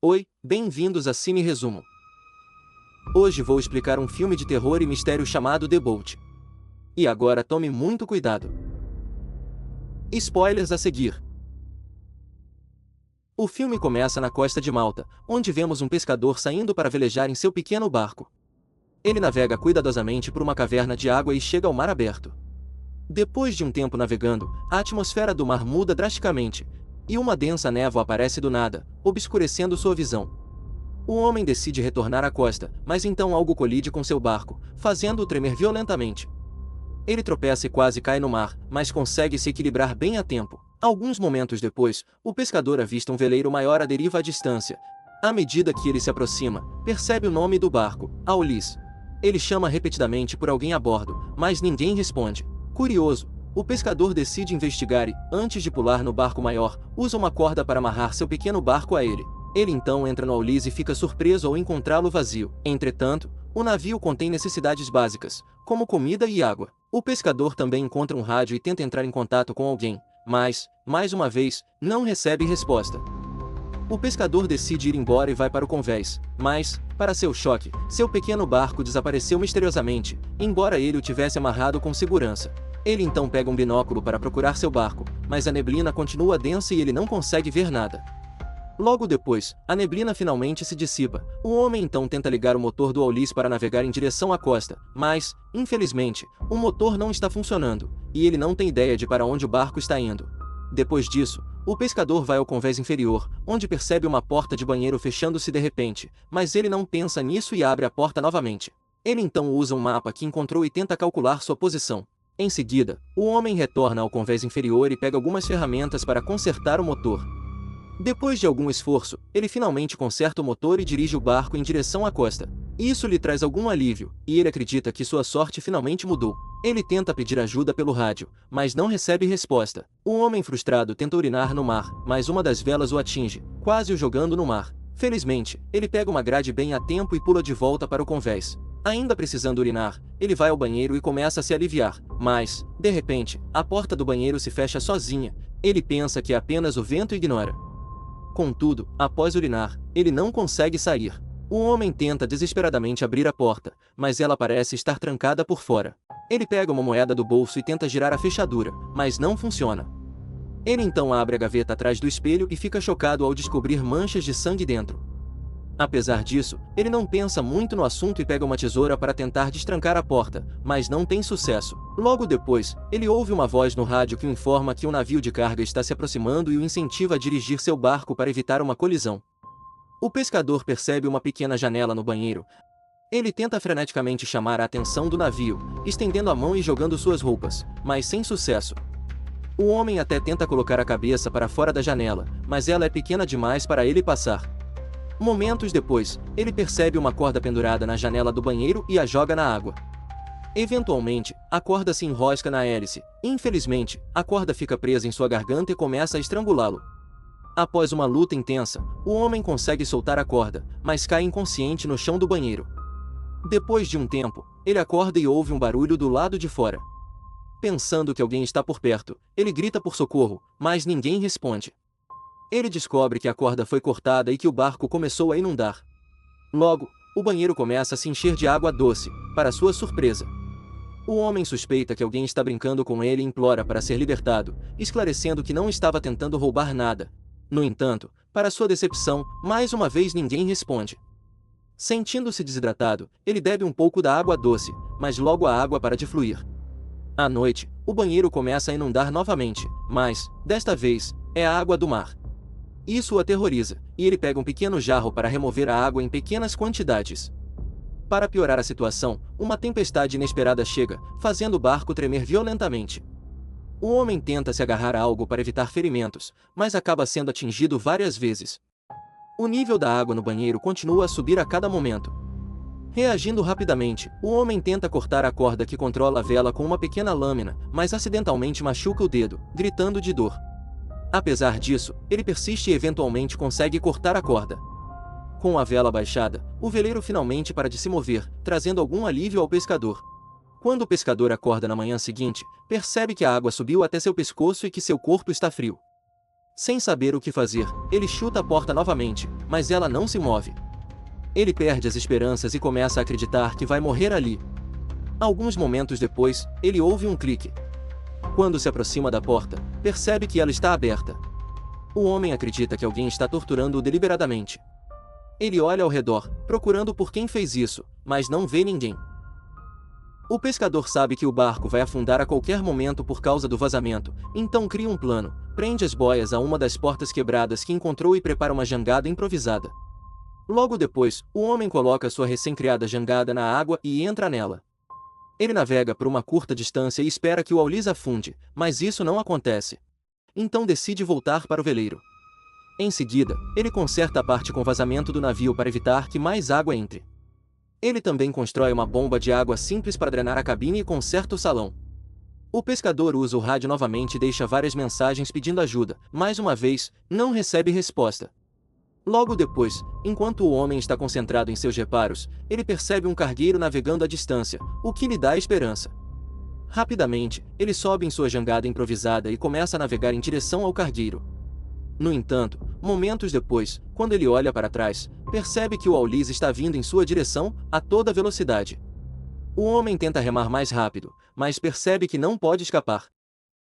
Oi, bem-vindos a Cine Resumo. Hoje vou explicar um filme de terror e mistério chamado The Boat. E agora tome muito cuidado. Spoilers a seguir. O filme começa na costa de Malta, onde vemos um pescador saindo para velejar em seu pequeno barco. Ele navega cuidadosamente por uma caverna de água e chega ao mar aberto. Depois de um tempo navegando, a atmosfera do mar muda drasticamente, e uma densa névoa aparece do nada, obscurecendo sua visão. O homem decide retornar à costa, mas então algo colide com seu barco, fazendo-o tremer violentamente. Ele tropeça e quase cai no mar, mas consegue se equilibrar bem a tempo. Alguns momentos depois, o pescador avista um veleiro maior à deriva à distância. À medida que ele se aproxima, percebe o nome do barco, Aulis. Ele chama repetidamente por alguém a bordo, mas ninguém responde. Curioso, o pescador decide investigar e, antes de pular no barco maior, usa uma corda para amarrar seu pequeno barco a ele. Ele então entra no Aulis e fica surpreso ao encontrá-lo vazio. Entretanto, o navio contém necessidades básicas, como comida e água. O pescador também encontra um rádio e tenta entrar em contato com alguém, mas, mais uma vez, não recebe resposta. O pescador decide ir embora e vai para o convés, mas, para seu choque, seu pequeno barco desapareceu misteriosamente, embora ele o tivesse amarrado com segurança. Ele então pega um binóculo para procurar seu barco, mas a neblina continua densa e ele não consegue ver nada. Logo depois, a neblina finalmente se dissipa. O homem então tenta ligar o motor do Aulis para navegar em direção à costa, mas, infelizmente, o motor não está funcionando, e ele não tem ideia de para onde o barco está indo. Depois disso, o pescador vai ao convés inferior, onde percebe uma porta de banheiro fechando-se de repente, mas ele não pensa nisso e abre a porta novamente. Ele então usa um mapa que encontrou e tenta calcular sua posição. Em seguida, o homem retorna ao convés inferior e pega algumas ferramentas para consertar o motor. Depois de algum esforço, ele finalmente conserta o motor e dirige o barco em direção à costa. Isso lhe traz algum alívio, e ele acredita que sua sorte finalmente mudou. Ele tenta pedir ajuda pelo rádio, mas não recebe resposta. O homem frustrado tenta urinar no mar, mas uma das velas o atinge, quase o jogando no mar. Felizmente, ele pega uma grade bem a tempo e pula de volta para o convés. Ainda precisando urinar, ele vai ao banheiro e começa a se aliviar, mas, de repente, a porta do banheiro se fecha sozinha. Ele pensa que é apenas o vento e ignora. Contudo, após urinar, ele não consegue sair. O homem tenta desesperadamente abrir a porta, mas ela parece estar trancada por fora. Ele pega uma moeda do bolso e tenta girar a fechadura, mas não funciona. Ele então abre a gaveta atrás do espelho e fica chocado ao descobrir manchas de sangue dentro. Apesar disso, ele não pensa muito no assunto e pega uma tesoura para tentar destrancar a porta, mas não tem sucesso. Logo depois, ele ouve uma voz no rádio que o informa que um navio de carga está se aproximando e o incentiva a dirigir seu barco para evitar uma colisão. O pescador percebe uma pequena janela no banheiro. Ele tenta freneticamente chamar a atenção do navio, estendendo a mão e jogando suas roupas, mas sem sucesso. O homem até tenta colocar a cabeça para fora da janela, mas ela é pequena demais para ele passar. Momentos depois, ele percebe uma corda pendurada na janela do banheiro e a joga na água. Eventualmente, a corda se enrosca na hélice. Infelizmente, a corda fica presa em sua garganta e começa a estrangulá-lo. Após uma luta intensa, o homem consegue soltar a corda, mas cai inconsciente no chão do banheiro. Depois de um tempo, ele acorda e ouve um barulho do lado de fora. Pensando que alguém está por perto, ele grita por socorro, mas ninguém responde. Ele descobre que a corda foi cortada e que o barco começou a inundar. Logo, o banheiro começa a se encher de água doce, para sua surpresa. O homem suspeita que alguém está brincando com ele e implora para ser libertado, esclarecendo que não estava tentando roubar nada. No entanto, para sua decepção, mais uma vez ninguém responde. Sentindo-se desidratado, ele bebe um pouco da água doce, mas logo a água para de fluir. À noite, o banheiro começa a inundar novamente, mas, desta vez, é a água do mar. Isso o aterroriza, e ele pega um pequeno jarro para remover a água em pequenas quantidades. Para piorar a situação, uma tempestade inesperada chega, fazendo o barco tremer violentamente. O homem tenta se agarrar a algo para evitar ferimentos, mas acaba sendo atingido várias vezes. O nível da água no banheiro continua a subir a cada momento. Reagindo rapidamente, o homem tenta cortar a corda que controla a vela com uma pequena lâmina, mas acidentalmente machuca o dedo, gritando de dor. Apesar disso, ele persiste e eventualmente consegue cortar a corda. Com a vela baixada, o veleiro finalmente para de se mover, trazendo algum alívio ao pescador. Quando o pescador acorda na manhã seguinte, percebe que a água subiu até seu pescoço e que seu corpo está frio. Sem saber o que fazer, ele chuta a porta novamente, mas ela não se move. Ele perde as esperanças e começa a acreditar que vai morrer ali. Alguns momentos depois, ele ouve um clique. Quando se aproxima da porta, percebe que ela está aberta. O homem acredita que alguém está torturando-o deliberadamente. Ele olha ao redor, procurando por quem fez isso, mas não vê ninguém. O pescador sabe que o barco vai afundar a qualquer momento por causa do vazamento, então cria um plano, prende as boias a uma das portas quebradas que encontrou e prepara uma jangada improvisada. Logo depois, o homem coloca sua recém-criada jangada na água e entra nela. Ele navega por uma curta distância e espera que o Ulisses afunde, mas isso não acontece. Então decide voltar para o veleiro. Em seguida, ele conserta a parte com vazamento do navio para evitar que mais água entre. Ele também constrói uma bomba de água simples para drenar a cabine e conserta o salão. O pescador usa o rádio novamente e deixa várias mensagens pedindo ajuda. Mais uma vez, não recebe resposta. Logo depois, enquanto o homem está concentrado em seus reparos, ele percebe um cargueiro navegando à distância, o que lhe dá esperança. Rapidamente, ele sobe em sua jangada improvisada e começa a navegar em direção ao cargueiro. No entanto, momentos depois, quando ele olha para trás, percebe que o Ulisses está vindo em sua direção, a toda velocidade. O homem tenta remar mais rápido, mas percebe que não pode escapar.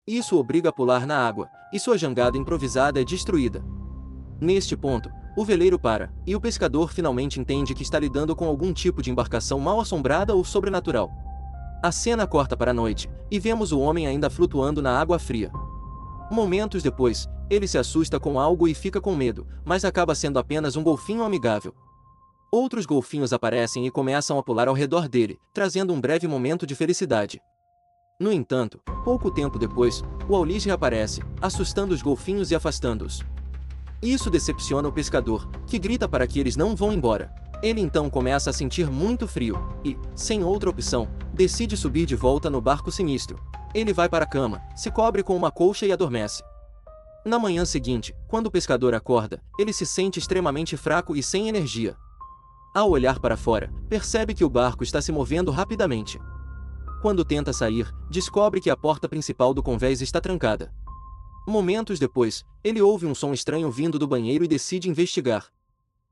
Isso o obriga a pular na água, e sua jangada improvisada é destruída. Neste ponto, o veleiro para, e o pescador finalmente entende que está lidando com algum tipo de embarcação mal-assombrada ou sobrenatural. A cena corta para a noite, e vemos o homem ainda flutuando na água fria. Momentos depois, ele se assusta com algo e fica com medo, mas acaba sendo apenas um golfinho amigável. Outros golfinhos aparecem e começam a pular ao redor dele, trazendo um breve momento de felicidade. No entanto, pouco tempo depois, o Ulisses reaparece, assustando os golfinhos e afastando-os. Isso decepciona o pescador, que grita para que eles não vão embora. Ele então começa a sentir muito frio, e, sem outra opção, decide subir de volta no barco sinistro. Ele vai para a cama, se cobre com uma colcha e adormece. Na manhã seguinte, quando o pescador acorda, ele se sente extremamente fraco e sem energia. Ao olhar para fora, percebe que o barco está se movendo rapidamente. Quando tenta sair, descobre que a porta principal do convés está trancada. Momentos depois, ele ouve um som estranho vindo do banheiro e decide investigar.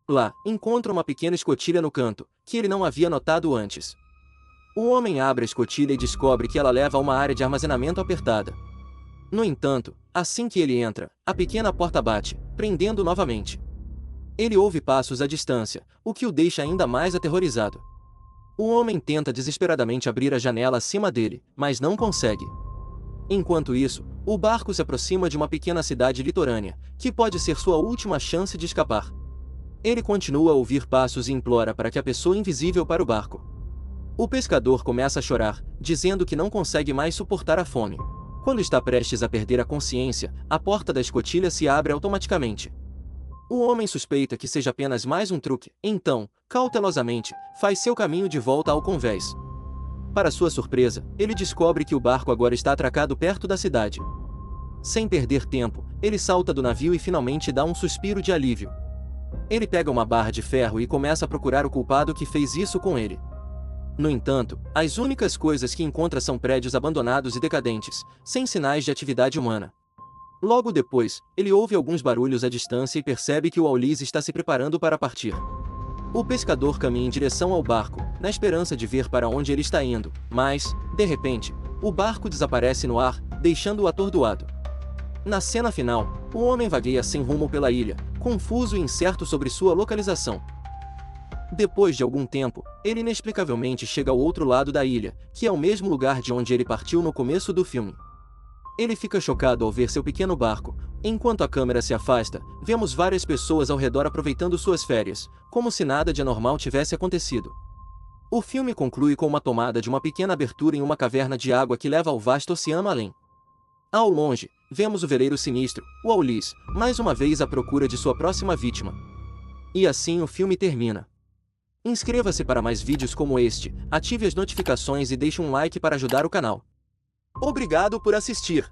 Lá, encontra uma pequena escotilha no canto, que ele não havia notado antes. O homem abre a escotilha e descobre que ela leva a uma área de armazenamento apertada. No entanto, assim que ele entra, a pequena porta bate, prendendo novamente. Ele ouve passos à distância, o que o deixa ainda mais aterrorizado. O homem tenta desesperadamente abrir a janela acima dele, mas não consegue. Enquanto isso, o barco se aproxima de uma pequena cidade litorânea, que pode ser sua última chance de escapar. Ele continua a ouvir passos e implora para que a pessoa invisível para o barco. O pescador começa a chorar, dizendo que não consegue mais suportar a fome. Quando está prestes a perder a consciência, a porta da escotilha se abre automaticamente. O homem suspeita que seja apenas mais um truque, então, cautelosamente, faz seu caminho de volta ao convés. Para sua surpresa, ele descobre que o barco agora está atracado perto da cidade. Sem perder tempo, ele salta do navio e finalmente dá um suspiro de alívio. Ele pega uma barra de ferro e começa a procurar o culpado que fez isso com ele. No entanto, as únicas coisas que encontra são prédios abandonados e decadentes, sem sinais de atividade humana. Logo depois, ele ouve alguns barulhos à distância e percebe que o Ulisses está se preparando para partir. O pescador caminha em direção ao barco, na esperança de ver para onde ele está indo, mas, de repente, o barco desaparece no ar, deixando-o atordoado. Na cena final, o homem vagueia sem rumo pela ilha, confuso e incerto sobre sua localização. Depois de algum tempo, ele inexplicavelmente chega ao outro lado da ilha, que é o mesmo lugar de onde ele partiu no começo do filme. Ele fica chocado ao ver seu pequeno barco. Enquanto a câmera se afasta, vemos várias pessoas ao redor aproveitando suas férias, como se nada de anormal tivesse acontecido. O filme conclui com uma tomada de uma pequena abertura em uma caverna de água que leva ao vasto oceano além. Ao longe, vemos o veleiro sinistro, o Ulisses, mais uma vez à procura de sua próxima vítima. E assim o filme termina. Inscreva-se para mais vídeos como este, ative as notificações e deixe um like para ajudar o canal. Obrigado por assistir!